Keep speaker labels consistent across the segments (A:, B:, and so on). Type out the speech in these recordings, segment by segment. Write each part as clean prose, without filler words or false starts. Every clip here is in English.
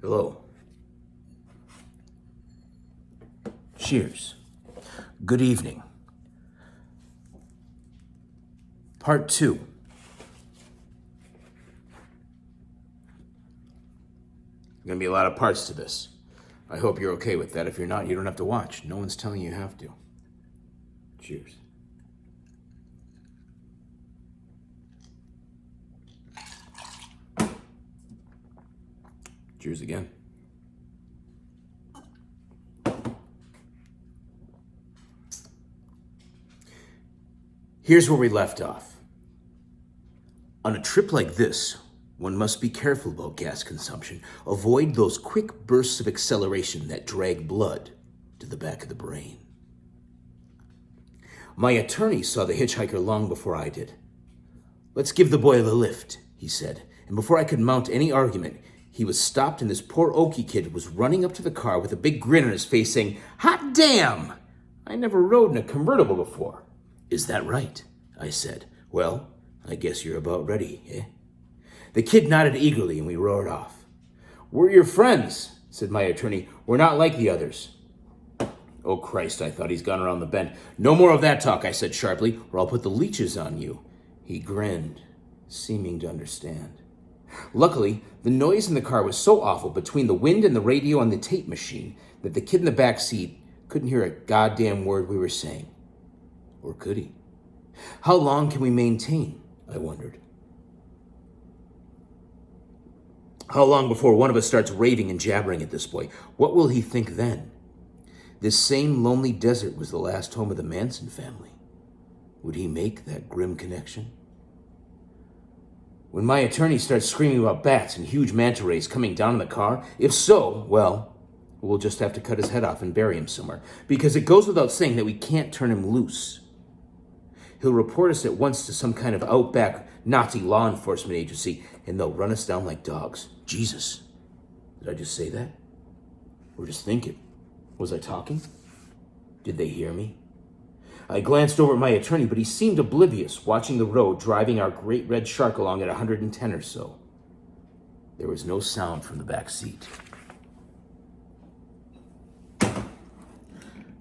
A: Hello. Cheers. Good evening. Part 2. Gonna be a lot of parts to this. I hope you're okay with that. If you're not, you don't have to watch. No one's telling you you have to. Cheers. Cheers again. Here's where we left off. On a trip like this, one must be careful about gas consumption. Avoid those quick bursts of acceleration that drag blood to the back of the brain. My attorney saw the hitchhiker long before I did. "Let's give the boy a lift," he said, and before I could mount any argument, he was stopped and this poor Okie kid was running up to the car with a big grin on his face saying, "Hot damn! I never rode in a convertible before." "Is that right?" I said. "Well, I guess you're about ready, eh?" The kid nodded eagerly and we roared off. "We're your friends," said my attorney. "We're not like the others." Oh, Christ, I thought, he's gone around the bend. "No more of that talk," I said sharply, "or I'll put the leeches on you." He grinned, seeming to understand. Luckily, the noise in the car was so awful between the wind and the radio and the tape machine that the kid in the back seat couldn't hear a goddamn word we were saying. Or could he? How long can we maintain? I wondered. How long before one of us starts raving and jabbering at this boy? What will he think then? This same lonely desert was the last home of the Manson family. Would he make that grim connection? When my attorney starts screaming about bats and huge manta rays coming down in the car, if so, well, we'll just have to cut his head off and bury him somewhere, because it goes without saying that we can't turn him loose. He'll report us at once to some kind of outback Nazi law enforcement agency, and they'll run us down like dogs. Jesus. Did I just say that? Or just think it? Was I talking? Did they hear me? I glanced over at my attorney, but he seemed oblivious, watching the road, driving our great red shark along at 110 or so. There was no sound from the back seat.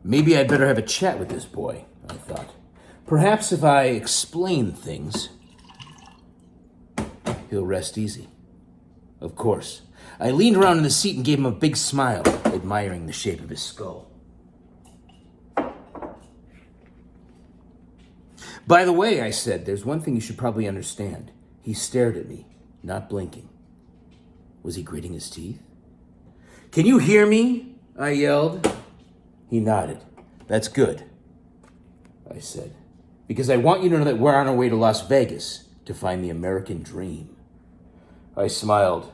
A: Maybe I'd better have a chat with this boy, I thought. Perhaps if I explain things, he'll rest easy. Of course. I leaned around in the seat and gave him a big smile, admiring the shape of his skull. "By the way," I said, "there's one thing you should probably understand." He stared at me, not blinking. Was he gritting his teeth? "Can you hear me?" I yelled. He nodded. "That's good," I said, "because I want you to know that we're on our way to Las Vegas to find the American dream." I smiled.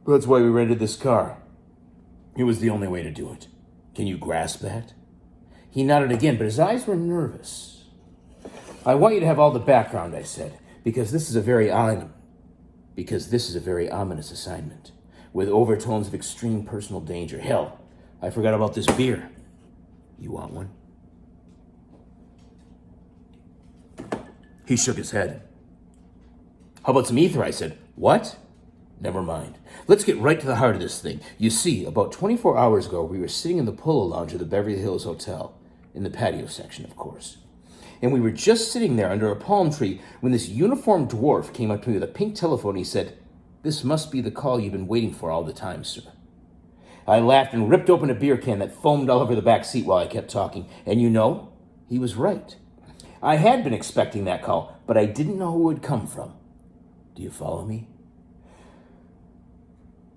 A: "That's why we rented this car. It was the only way to do it. Can you grasp that?" He nodded again, but his eyes were nervous. "I want you to have all the background," I said, because this is a very ominous assignment, with overtones of extreme personal danger. Hell, I forgot about this beer. You want one? He shook his head. "How about some ether?" I said. "What?" "Never mind. Let's get right to the heart of this thing. You see, about 24 hours ago, we were sitting in the polo lounge of the Beverly Hills Hotel, in the patio section, of course. And we were just sitting there under a palm tree when this uniformed dwarf came up to me with a pink telephone. He said, 'This must be the call you've been waiting for all the time, sir.' I laughed and ripped open a beer can that foamed all over the back seat while I kept talking. And you know, he was right. I had been expecting that call, but I didn't know who it would come from. Do you follow me?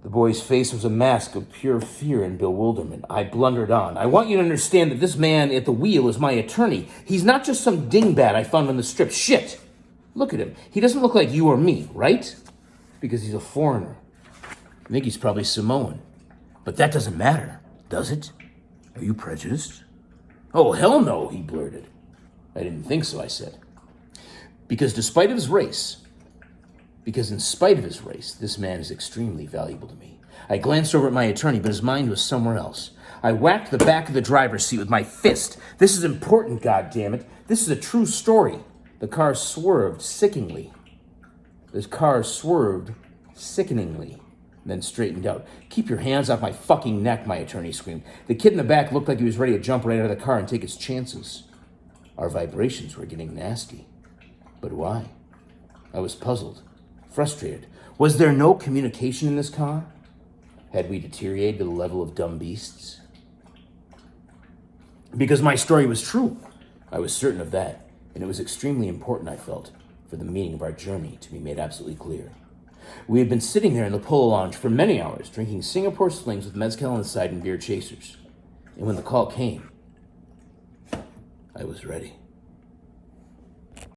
A: The boy's face was a mask of pure fear and bewilderment. I blundered on. "I want you to understand that this man at the wheel is my attorney. He's not just some dingbat I found on the strip. Shit! Look at him. He doesn't look like you or me, right? Because he's a foreigner. I think he's probably Samoan. But that doesn't matter, does it? Are you prejudiced?" "Oh, hell no," he blurted. "I didn't think so," I said. Because in spite of his race, this man is extremely valuable to me." I glanced over at my attorney, but his mind was somewhere else. I whacked the back of the driver's seat with my fist. "This is important, goddammit. This is a true story." The car swerved sickeningly. and then straightened out. "Keep your hands off my fucking neck," my attorney screamed. The kid in the back looked like he was ready to jump right out of the car and take his chances. Our vibrations were getting nasty. But why? I was puzzled, frustrated. Was there no communication in this car? Had we deteriorated to the level of dumb beasts? Because my story was true. I was certain of that, and it was extremely important, I felt, for the meaning of our journey to be made absolutely clear. We had been sitting there in the polo lounge for many hours, drinking Singapore slings with mezcal on the side and beer chasers. And when the call came, I was ready.